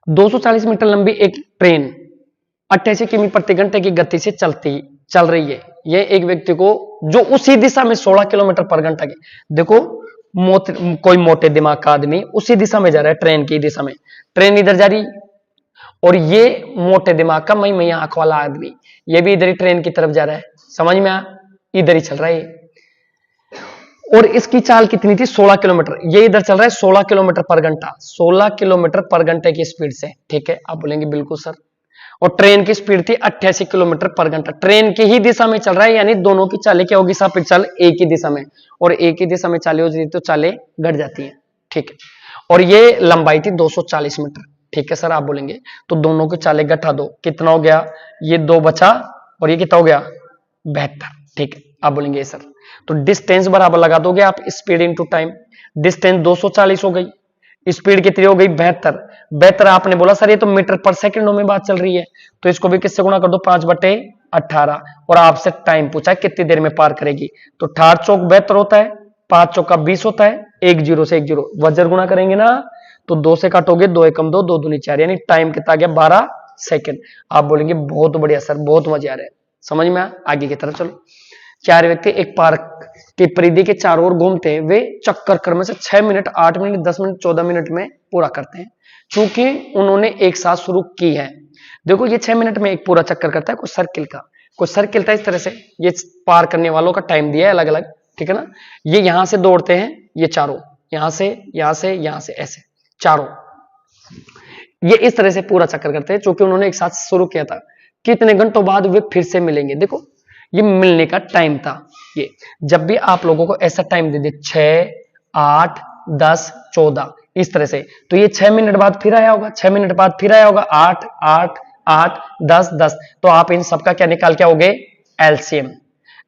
240 metre लंबी एक train 88 किमी प्रति घंटे की गति से चल रही है। ये एक व्यक्ति को जो उसी दिशा में 16 किलोमीटर पर घंटा की, देखो कोई मोटे दिमाग का आदमी उसी दिशा में जा रहा है, ट्रेन की दिशा में, ट्रेन इधर जा रही, और ये मोटे दिमाग का मई आंख वाला आदमी ये भी इधर ही ट्रेन की तरफ जा रहा है। समझ में आ, इधर ही चल रहा है। और इसकी चाल कितनी थी? 16 किलोमीटर। ये इधर चल रहा है 16 किलोमीटर पर घंटा, 16 किलोमीटर पर घंटे की स्पीड से। ठीक है, आप बोलेंगे बिल्कुल सर। और ट्रेन की स्पीड थी 88 किलोमीटर पर घंटा। ट्रेन की ही दिशा में चल रहा है, यानी दोनों की चालें क्या होगी? सापेक्ष चाल एक ही दिशा में, और एक ही दिशा में चालें हो जाती तो चालें घट जाती है। ठीक है, और ये लंबाई थी 240 मीटर। ठीक है सर, आप बोलेंगे तो दोनों की चालें घटा दो, कितना हो गया? ये 2 बचा और ये कितना हो गया? 72। ठीक है, आप बोलेंगे सर तो डिस्टेंस बराबर लगा दोगे आप स्पीड इनटू टाइम। डिस्टेंस 240 हो गई, स्पीड कितनी हो गई? 72। 72 आपने बोला सर ये तो मीटर पर सेकंडों में बात चल रही है, तो इसको भी किससे गुणा कर दो? 5/18। और आपसे टाइम पूछा है कितनी देर में पार करेगी, तो 18 चौक 72 होता है, 5 चौका 20 होता है, 1 0 से 1 0 वज्र गुणा करेंगे ना, तो 2 से काटोगे 2 एकम 2, 2 दूनी 4, यानी टाइम कितना आ गया? 12 सेकंड। आप बोलेंगे बहुत बढ़िया सर, बहुत मजे आ रहे हैं। समझ में आगे की तरफ चलो। 4 व्यक्ति एक पार्क की परिधि के चारों ओर घूमते हैं। वे चक्कर क्रम से 6 मिनट, 8 मिनट, 10 मिनट, 14 मिनट में पूरा करते हैं, चूंकि उन्होंने एक साथ शुरू की है। देखो ये 6 मिनट में एक पूरा चक्कर करता है, कोई सर्किल का, कोई सर्किल था इस तरह से। ये पार करने वालों का टाइम दिया है अलग अलग, ठीक है ना। ये यहां से दौड़ते हैं, ये चारों, यहां से, यहां से, यहां से, ऐसे चारों, ये इस तरह से पूरा चक्कर करते हैं, चूंकि उन्होंने एक साथ शुरू किया था। कितने घंटों बाद वे फिर से मिलेंगे? देखो ये मिलने का टाइम था। ये जब भी आप लोगों को ऐसा टाइम दे दे 6, 8, 10, 14 इस तरह से, तो ये 6 मिनट बाद फिर आया होगा, 6 मिनट बाद फिर आया होगा, 8, 8, 8, 10, 10। तो आप इन सबका क्या निकाल के आओगे? एलसीएम।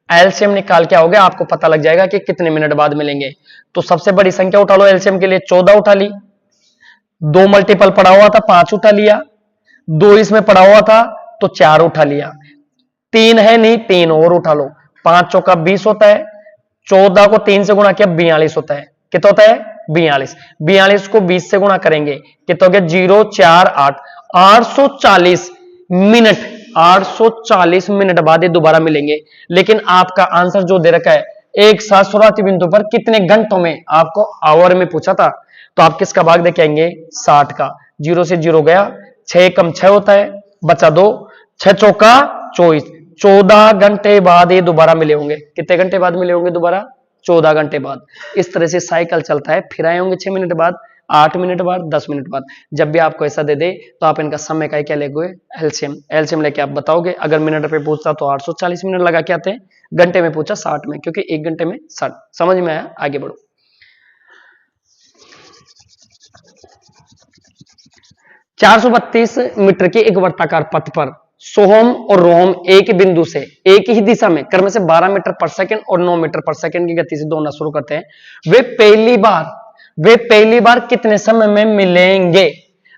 एलसीएम निकाल के आओगे, आपको पता लग जाएगा कि कितने मिनट बाद मिलेंगे। तो सबसे बड़ी संख्या उठा लो एलसीएम के लिए, 14 उठा ली, 2 मल्टीपल पड़ा हुआ था 5 उठा लिया, 2 इसमें पड़ा हुआ था तो 4 उठा लिया, 3 है नहीं 3 और उठा लो, 5 चौका 20 होता है, 14 को 3 से गुणा किया 42 होता है। कितना होता है? 42। 42 को 20 से गुणा करेंगे कितना हो गया? 0, 4, 8, 840 मिनट। 840 मिनट बाद ये दोबारा मिलेंगे। लेकिन आपका आंसर जो दे रखा है एक साथ शुरुआती बिंदु पर कितने घंटों में, आपको आवर में पूछा था, तो आप किसका भाग देके आएंगे? 60 का। 0 से 0 गया, 6 कम 6 होता है, बचा 2, 6 चौका 24, 14 घंटे बाद ये दोबारा मिले होंगे। कितने घंटे बाद मिले होंगे दोबारा? 14 घंटे बाद। इस तरह से साइकिल चलता है, फिर आए होंगे 6 मिनट बाद, 8 मिनट बाद, 10 मिनट बाद। जब भी आपको ऐसा दे दे तो आप इनका समय का क्या लेंगे? एलसीएम। एलसीएम लेके आप बताओगे। अगर मिनट पे पूछता तो 840 मिनट लगा के आते हैं, घंटे में पूछा 60 में, क्योंकि 1 घंटे में 60। समझ में आया? आगे बढ़ो। 432 मीटर के एक वर्ताकार पथ पर सोहम और रोहम एक बिंदु से एक ही दिशा में क्रम से 12 मीटर पर सेकंड और 9 मीटर पर सेकंड की गति से दौड़ना शुरू करते हैं। वे पहली बार कितने समय में मिलेंगे?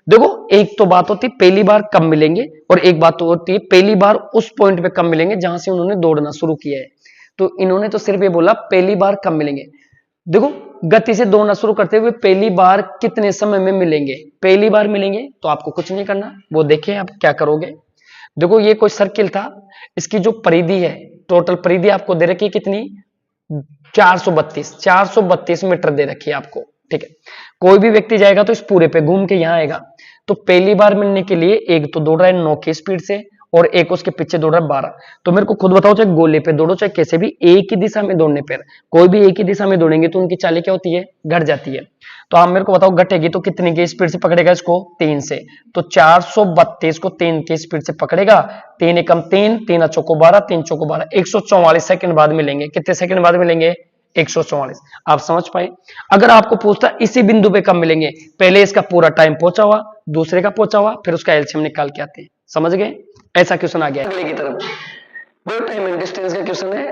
देखो एक तो बात होती है पहली बार कब मिलेंगे, और एक बात तो होती है पहली बार उस पॉइंट पे कब मिलेंगे जहां से उन्होंने दौड़ना शुरू किया है। तो इन्होंने तो सिर्फ ये बोला पहली बार कब मिलेंगे। देखो गति से दौड़ना शुरू करते हुए पहली बार कितने समय में मिलेंगे? पहली बार मिलेंगे तो आपको कुछ नहीं करना, वो देखें आप क्या करोगे। देखो ये कोई सर्किल था, इसकी जो परिधि है, टोटल परिधि आपको दे रखी है कितनी? 432 मीटर दे रखी है आपको। ठीक है, कोई भी व्यक्ति जाएगा तो इस पूरे पे घूम के यहां आएगा। तो पहली बार मिलने के लिए एक तो दौड़ रहा है 9 की स्पीड से, और एक उसके पीछे दौड़ रहा है 12। तो मेरे को खुद बताओ, चाहे गोले पे दौड़ो चाहे कैसे भी, एक ही दिशा में दौड़ने पर, कोई भी एक ही दिशा में दौड़ेंगे तो उनकी चालें क्या होती है? घट जाती है। तो आप मेरे को बताओ घटेगी तो कितनी की स्पीड से पकड़ेगा इसको? 3 से। तो 432 को 3 की स्पीड से पकड़ेगा, 3 एकम 3, 3 चौको 12, 3 चौको 12, 144 सेकंड बाद मिलेंगे। कितने सेकंड बाद मिलेंगे? 144। आप समझ पाए? अगर आपको पूछता इसी बिंदु पे कब मिलेंगे, पहले इसका पूरा टाइम पहुंचा हुआ, दूसरे का पहुंचा हुआ, फिर उसका एलसीएम निकाल के आते हैं। समझ गए? ऐसा क्वेश्चन आ गया अगले की तरफ। दो टाइम एंड डिस्टेंस का क्वेश्चन है,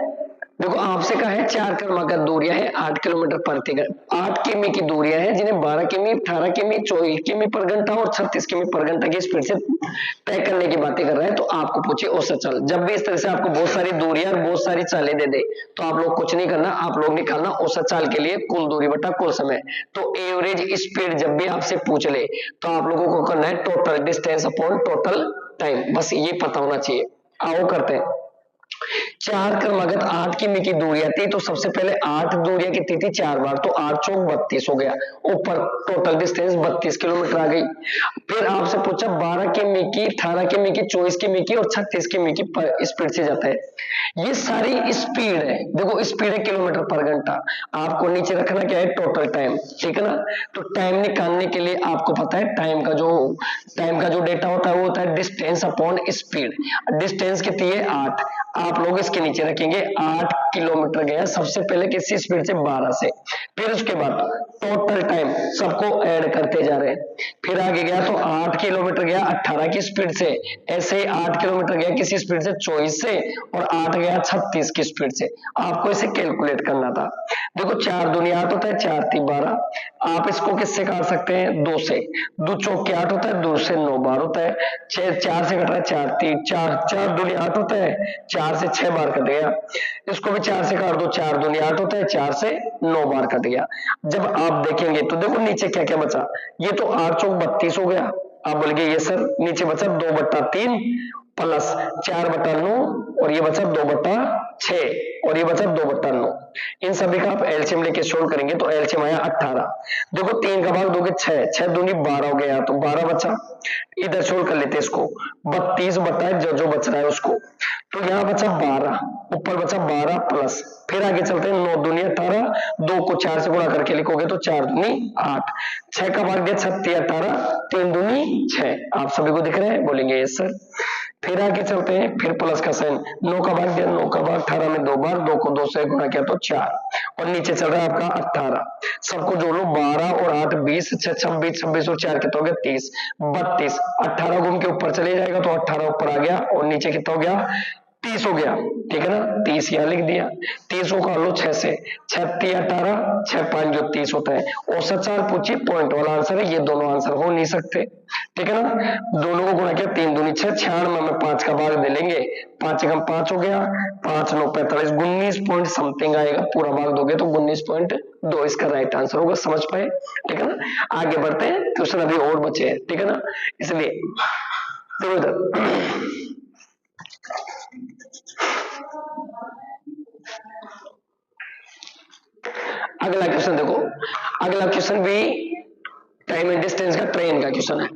देखो आपसे कहा है 4 क्रमागत दूरियां है 8 किलोमीटर प्रति घंटा, 8 किमी की दूरियां हैं जिन्हें 12 किमी, 18 किमी, 24 किमी पर घंटा और 36 किमी पर घंटा की स्पीड से तय करने की बातें कर रहे हैं। तो आपको पूछे औसत चाल, जब भी इस तरह से आपको बहुत सारी दूरियां और बहुत सारी चालें दे दे तो आप लोग कुछ नहीं करना, आप लोग निकालना औसत चाल के लिए कुल दूरी बटा कुल समय। तो एवरेज स्पीड जब भी आपसे पूछ ले तो आप लोगों को करना है total distance upon total time, बस ये पता होना चाहिए। आओ करते हैं। 4 क्रमागत 8 किमी की दूरियां थी, तो सबसे पहले 8 दूरियां कितनी थी, 4 बार, तो 8 चौक 32 हो गया, ऊपर टोटल डिस्टेंस 32 किलोमीटर आ गई। फिर आपसे पूछा 12 किमी की, 18 किमी की, 24 किमी की और 36 किमी की स्पीड से जाता है। ये सारी स्पीड है, देखो स्पीड है किलोमीटर पर घंटा। आपको नीचे रखना क्या है, टोटल टाइम, ठीक है ना। तो टाइम निकालने के लिए आपको पता है टाइम का जो डेटा होता है वो होता है डिस्टेंस अपॉन स्पीड। डिस्टेंस कितनी है 8, आप लोग इसके नीचे रखेंगे 8 किलोमीटर गया सबसे पहले किसी स्पीड से, 12 से। फिर उसके बाद टोटल टाइम सबको ऐड करते जा रहे हैं। फिर आगे गया तो 8 किलोमीटर गया 18 की स्पीड से, ऐसे 8 किलोमीटर गया किसी स्पीड से 24 से, और 8 गया 36 की स्पीड से। आपको इसे कैलकुलेट करना था। देखो 4 दूनी 8 होता है, 4 3 12, आप इसको किससे काट सकते हैं, 2 से। 2 चौक के 8 होता है, 2 से 9 बार होता है, 4 से कट रहा है 4 3 4, 4 दूनी 8 होता है, 4 से 6 बार कट गया। इसको भी 4 से काट दो, 4 दूनी 8 होता है, 4 से 9 बार कट गया। जब आप देखेंगे तो देखो नीचे क्या क्या बचा, ये तो 8 चौक 32 हो गया। आप बोलेंगे ये सर नीचे बचा 2/3 प्लस 4/9 और ये बचा 2/6 और ये बचा 2/9। इन सभी का आप एलसीएम लेके सोल्व करेंगे तो एलसीएम आया 18। देखो 3 का भाग दोगे 6, 6 दूनी 12 हो गया, तो 12 बचा। इधर सोल्व कर लेते हैं इसको, 32 बताए जो बच रहा है उसको, तो यहाँ बचा 12, ऊपर बचा 12 प्लस, फिर आगे चलते हैं 9 दूनी 18, 2 को 4 से गुणा करके लिखोगे तो 4 दूनी 8, 6 का भाग दिया 36 18, 3 दूनी 6। आप सभी को दिख रहे हैं, बोलेंगे यस सर। फिर आगे चलते हैं, फिर प्लस का साइन, 9 का भाग दिया 9 का भाग 18 में 2 बार, 2 को 2 से गुणा किया तो 4, और नीचे चल रहा है आपका 18। सबको जोड़ लो, 12 और 8 20, 6 26, 26 और 4 कितना हो गया 30, 32, 18 घूम के ऊपर चले जाएगा तो 18 ऊपर आ गया और नीचे कितना हो गया 30 हो गया, ठीक है ना। 30 यहाँ लिख दिया, 30 को कर लो 6 से, 6 3 18, 6 5 जो 30 होता है। औसत चाल पूछिए, पॉइंट वाला आंसर है, ये दोनों आंसर हो नहीं सकते, ठीक है ना। दोनों को गुणा किया 3 दूनी 6, 96 में 5 का भाग दे लेंगे, 5 एकम 5 हो गया, 5 9 45, 19 पॉइंट समथिंग आएगा, पूरा भाग दोगे तो 19.2 इसका राइट आंसर होगा। समझ पाए, ठीक है ना। आगे बढ़ते हैं, क्वेश्चन अभी और बचे हैं, ठीक है ना, इसलिए तो इधर अगला क्वेश्चन देखो, अगला क्वेश्चन भी टाइम एंड डिस्टेंस का ट्रेन का क्वेश्चन है।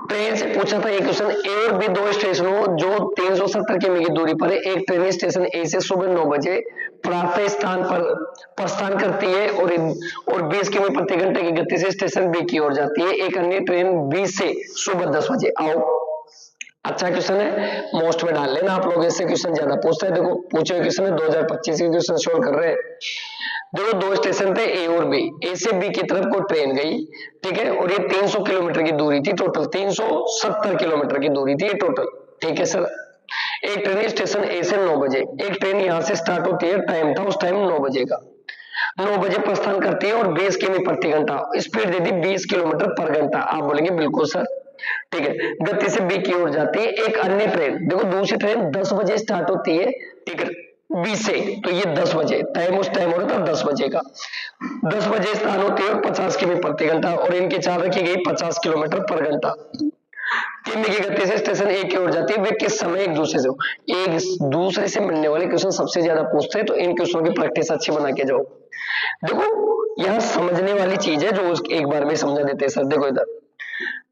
ट्रेन से पूछा था ये क्वेश्चन, ए और बी दो स्टेशनों जो 370 किमी की दूरी पर है। एक ट्रेन स्टेशन ए से सुबह 9 बजे प्रातः स्थान पर प्रस्थान करती है और 20 किमी प्रति घंटे की गति से स्टेशन बी की ओर जाती है। एक अन्य ट्रेन बी से सुबह 10 बजे। आओ, अच्छा क्वेश्चन है, मोस्ट में डाल लेना आप लोग, ऐसे क्वेश्चन ज्यादा पूछते हैं। देखो पूछे हुए क्वेश्चन है, 2025 के क्वेश्चन सोल्व कर रहे हैं। देखो दो स्टेशन थे ए और बी, ए से बी की तरफ को ट्रेन गई, ठीक है, और ये 300 किलोमीटर की दूरी थी टोटल, 370 किलोमीटर की दूरी थी ये टोटल, ठीक है सर। एक ट्रेन स्टेशन ए से 9 बजे, एक ट्रेन यहां से स्टार्ट होती है, टाइम था उस टाइम 9 बजे का, 9 बजे प्रस्थान करती है और 20 किमी प्रति घंटा, स्पीड दे दी 20 किलोमीटर पर घंटा। आप बोलेंगे बिल्कुल सर, ठीक है, गति से बी की ओर जाती है। एक अन्य ट्रेन, देखो दूसरी ट्रेन 10 बजे स्टार्ट होती है, ठीक है, बी से, तो ये 10 बजे टाइम उस टाइम हो रहा था 10 बजे का, 10 बजे स्टार्ट होती है 50 किमी प्रति घंटा, और इनकी चाल रखी गई 50 किलोमीटर पर घंटा। किमी की गति से स्टेशन ए की ओर जाती है। वे किस समय एक दूसरे से मिलने वाले क्वेश्चन सबसे ज्यादा पूछते हैं, तो इन क्वेश्चनों की प्रैक्टिस अच्छी बना के जाओ। देखो यहाँ समझने वाली चीज है जो एक बार में समझा देते हैं सर। देखो इधर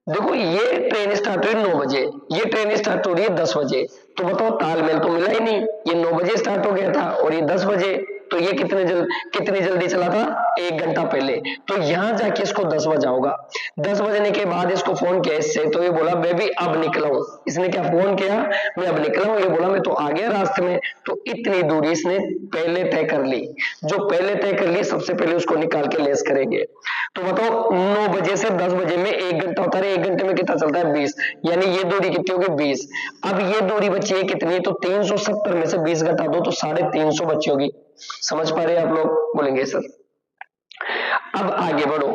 देखो, ये ट्रेन स्टार्ट हुई 9 बजे, ये ट्रेन स्टार्ट हो रही है 10 बजे, तो बताओ तालमेल तो मिला ही नहीं। ये 9 बजे स्टार्ट हो गया था और ये 10 बजे, तो ये कितनी जल्दी चला था, 1 घंटा पहले। तो यहां जाके इसको 10 बजा होगा। 10 बजने के बाद इसको फोन किया इससे, तो ये बोला मैं भी अब निकला हूं। इसने क्या फोन किया, मैं अब निकला हूं, ये बोला मैं तो आ गया रास्ते में। तो इतनी दूरी इसने पहले तय कर ली, जो पहले तय कर ली सबसे पहले उसको निकाल के लेस करेंगे। तो बताओ 9 बजे से 10 बजे में 1 घंटा होता है, 1 घंटे में कितना चलता है 20, यानी ये दूरी कितनी होगी 20। अब ये दूरी बची है कितनी, तो 370 में से 20 घटा दो तो 350 बची होगी। समझ पा रहे हैं आप लोग? बोलेंगे सर। अब आगे बढ़ो,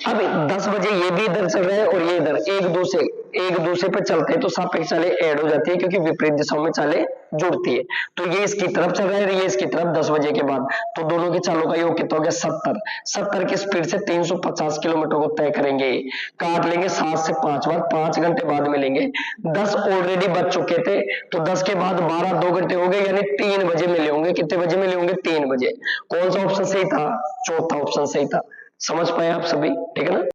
अब 10 बजे ये भी इधर चल रहा है और ये इधर, एक दूसरे पे चलते हैं तो सापेक्ष चालें ऐड हो जाती है, क्योंकि विपरीत दिशाओं में चालें जुड़ती है। तो ये इसकी तरफ चल रहा है और ये इसकी तरफ 10 बजे के बाद, तो दोनों के चालों का योग कितना हो गया 70। 70 की स्पीड से 350 किलोमीटर को तय करेंगे, काट लेंगे 7 से 5 बार, 5 घंटे बाद मिलेंगे। 10 ऑलरेडी बज चुके थे, तो 10 के बाद 12, 2 घंटे हो गए, यानी 3 बजे मिले होंगे। कितने बजे मिले होंगे? 3 बजे। कौन सा ऑप्शन सही था? चौथा ऑप्शन सही था। समझ पाए आप सभी? ठीक है ना।